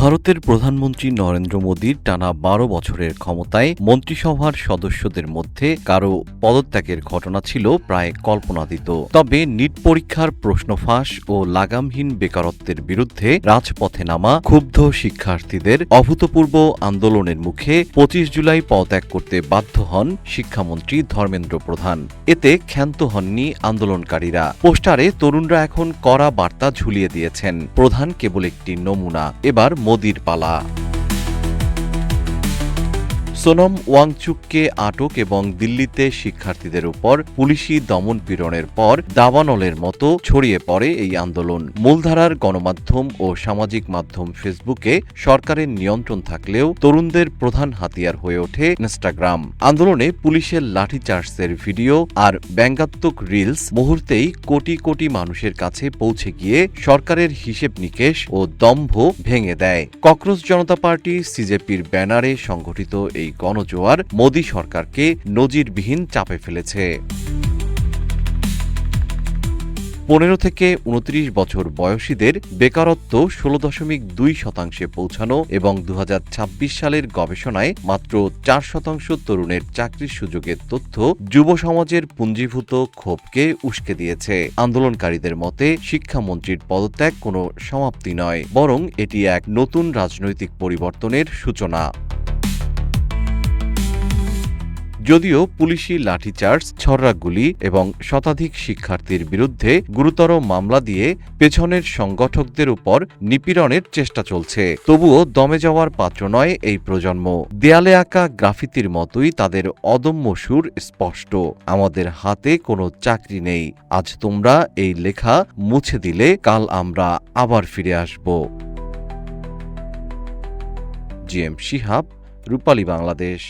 ভারতের প্রধানমন্ত্রী নরেন্দ্র মোদীর টানা ১২ বছরের ক্ষমতায় মন্ত্রিসভার সদস্যদের মধ্যে কারও পদত্যাগের ঘটনা ছিল প্রায় কল্পনাতীত। তবে নিট পরীক্ষার প্রশ্ন ফাঁস ও লাগামহীন বেকারত্বের বিরুদ্ধে রাজপথে নামা ক্ষুব্ধ শিক্ষার্থীদের অভূতপূর্ব আন্দোলনের মুখে ২৫ জুলাই পদত্যাগ করতে বাধ্য হন শিক্ষামন্ত্রী ধর্মেন্দ্র প্রধান। এতে ক্ষান্ত হননি আন্দোলনকারীরা। পোস্টারে তরুণরা এখন কড়া বার্তা ঝুলিয়ে দিয়েছেন, প্রধান কেবল একটি নমুনা, এবার মোদির পালা। সোনম ওয়াংচুককে আটক এবং দিল্লিতে শিক্ষার্থীদের উপর পুলিশি দমন পীড়নের পর দাবানলের মতো ছড়িয়ে পড়ে এই আন্দোলন। মূলধারার গণমাধ্যম ও সামাজিক মাধ্যম ফেসবুকে সরকারের নিয়ন্ত্রণ থাকলেও তরুণদের প্রধান হাতিয়ার হয়ে ওঠে ইনস্টাগ্রাম। আন্দোলনে পুলিশের লাঠিচার্জের ভিডিও আর ব্যঙ্গাত্মক রিলস মুহূর্তেই কোটি কোটি মানুষের কাছে পৌঁছে গিয়ে সরকারের হিসেব নিকেশ ও দম্ভ ভেঙে দেয়। ককরোচ জনতা পার্টি সিজেপির ব্যানারে সংগঠিত এই গণজোয়ার মোদী সরকারকে নজিরবিহীন চাপে ফেলেছে। ১৫ থেকে ২৯ বছর বয়সীদের বেকারত্ব ১৬.২% পৌঁছানো এবং ২০২৬ সালের গবেষণায় মাত্র ৪% তরুণের চাকরির সুযোগের তথ্য যুব সমাজের পুঞ্জীভূত ক্ষোভকে উস্কে দিয়েছে। আন্দোলনকারীদের মতে শিক্ষামন্ত্রীর পদত্যাগ কোনো সমাপ্তি নয়, বরং এটি এক নতুন রাজনৈতিক পরিবর্তনের সূচনা। যদিও পুলিশি লাঠিচার্জ, ছররাগুলি এবং শতাধিক শিক্ষার্থীর বিরুদ্ধে গুরুতর মামলা দিয়ে পেছনের সংগঠকদের উপর নিপীড়নের চেষ্টা চলছে, তবুও দমে যাওয়ার পাত্র নয় এই প্রজন্ম। দেয়ালে আঁকা গ্রাফিতির মতোই তাদের অদম্য সুর স্পষ্ট, আমাদের হাতে কোনো চাকরি নেই, আজ তোমরা এই লেখা মুছে দিলে কাল আমরা আবার ফিরে আসব। জিএম শিহাব, রূপালী বাংলাদেশ।